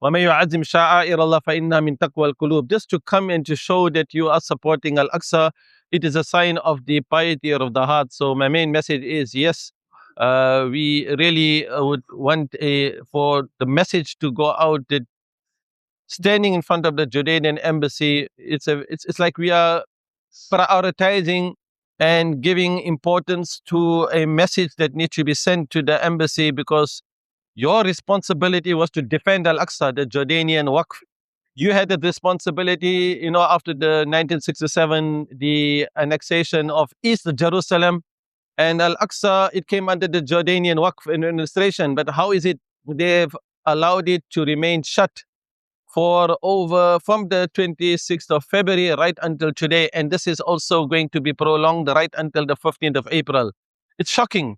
وَمَن يُعَظِّمْ شَعَائِرَ اللَّهِ فَإِنَّهَا مِن تَقْوَى الْقُلُوبِ. Just to come and to show that you are supporting Al-Aqsa, it is a sign of the piety of the heart. So my main message is, yes, we really would want for the message to go out that standing in front of the Jordanian embassy, it's like we are prioritizing and giving importance to a message that needs to be sent to the embassy, because your responsibility was to defend Al-Aqsa, the Jordanian Waqf. You had the responsibility, after the 1967, the annexation of East Jerusalem and Al-Aqsa, it came under the Jordanian Waqf administration. But how is it they've allowed it to remain shut from the 26th of February right until today? And this is also going to be prolonged right until the 15th of April. It's shocking.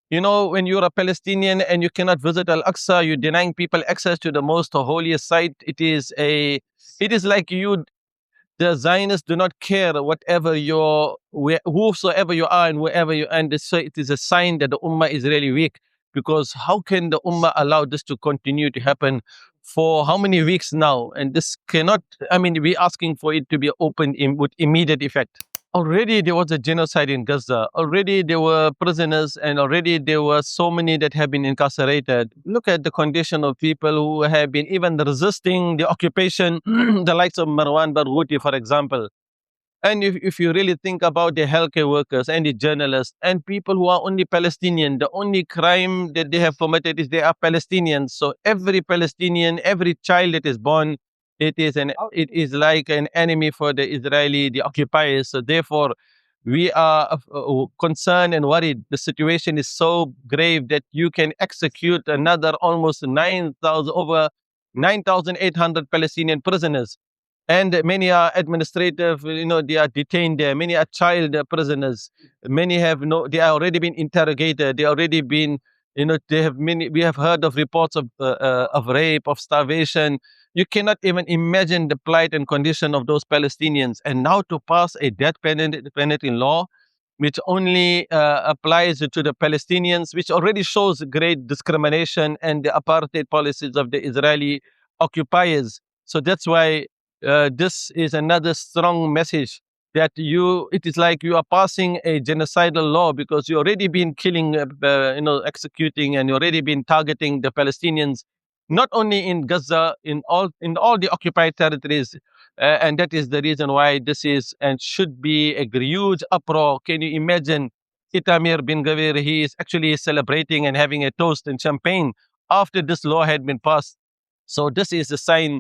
When you're a Palestinian and you cannot visit Al-Aqsa, you're denying people access to the most holiest site. It is like the Zionists do not care whosoever you are and wherever you are. And so it is a sign that the Ummah is really weak, because how can the Ummah allow this to continue to happen for how many weeks now? And this cannot, we're asking for it to be opened with immediate effect. Already there was a genocide in Gaza. Already there were prisoners, and already there were so many that have been incarcerated. Look at the condition of people who have been even resisting the occupation, the likes of Marwan Barghouti, for example. And if you really think about the healthcare workers and the journalists and people who are only Palestinian, the only crime that they have committed is they are Palestinians. So every Palestinian, every child that is born, it is like an enemy for the occupiers. So therefore, we are concerned and worried. The situation is so grave that you can execute another almost over 9,800 Palestinian prisoners. And many are administrative, they are detained there. Many are child prisoners. Many they are already been interrogated. They already been, we have heard of reports of rape, of starvation. You cannot even imagine the plight and condition of those Palestinians. And now to pass a death penalty law, which only applies to the Palestinians, which already shows great discrimination and the apartheid policies of the Israeli occupiers. So that's why this is another strong message that it is like you are passing a genocidal law, because you already been killing, executing, and you already been targeting the Palestinians, not only in Gaza, in all the occupied territories. And that is the reason why this is and should be a huge uproar. Can you imagine Itamar bin Gavir? He is actually celebrating and having a toast and champagne after this law had been passed. So this is a sign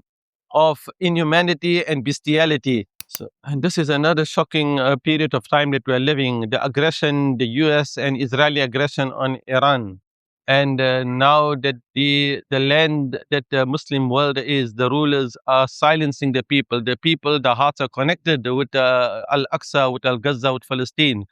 of inhumanity and bestiality. And this is another shocking period of time that we are living. The aggression, the US and Israeli aggression on Iran. And now that the land that the Muslim world is, the rulers are silencing the people. The hearts are connected with Al-Aqsa, with Al-Gaza, with Palestine.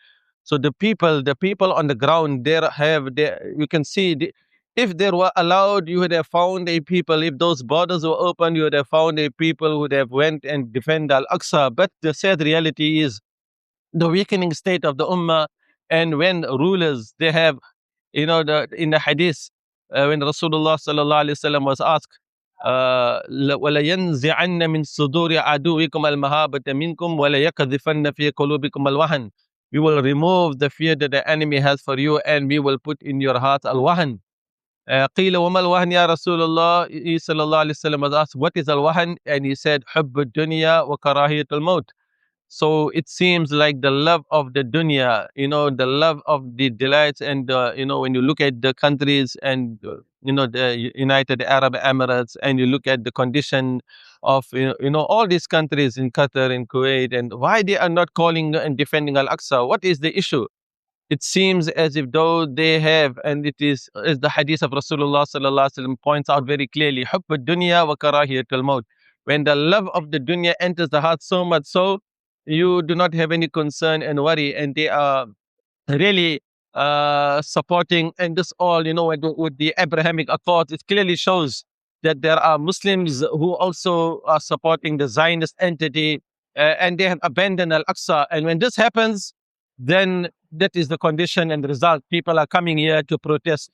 So the people on the ground, you can see, if they were allowed, you would have found a people. If those borders were open, you would have found a people who would have went and defend Al-Aqsa. But the sad reality is the weakening state of the Ummah. And when rulers, they have, in the hadith, when Rasulullah sallallahu alaihi wasallam was asked, وَلَيَنْزِعَنَّ مِنْ صُدُورِ عَدُوِّكُمْ الْمَهَابَةَ مِنْكُمْ وَلَيَقْذِفَنَّ فِي قُلُوبِكُمْ الْوَهْنَ. We will remove the fear that the enemy has for you, and we will put in your heart al-wahn. قِيلَ وَمَا الْوَهْنِ يَا رَسُولَ اللَّهِ. He sallallahu alaihi wasallam was asked, what is al-wahn? And he said, حُبُّ الدُّنْيَا وَكَرَاهِيَةُ الْمَوْتِ. So it seems like the love of the dunya, the love of the delights. And, when you look at the countries and, the United Arab Emirates, and you look at the condition of, all these countries in Qatar, in Kuwait, and why they are not calling and defending Al-Aqsa. What is the issue? It seems as if though they have, and it is, as the hadith of Rasulullah sallallahu alaihi wasallam points out very clearly, حُبُّ الدُّنْيَا وَكَرَاهِيَةُ الْمَوْتِ. When the love of the dunya enters the heart so much so, you do not have any concern and worry, and they are really supporting. And this all, with the Abrahamic Accords, it clearly shows that there are Muslims who also are supporting the Zionist entity, and they have abandoned Al-Aqsa. And when this happens, then that is the condition and the result. People are coming here to protest.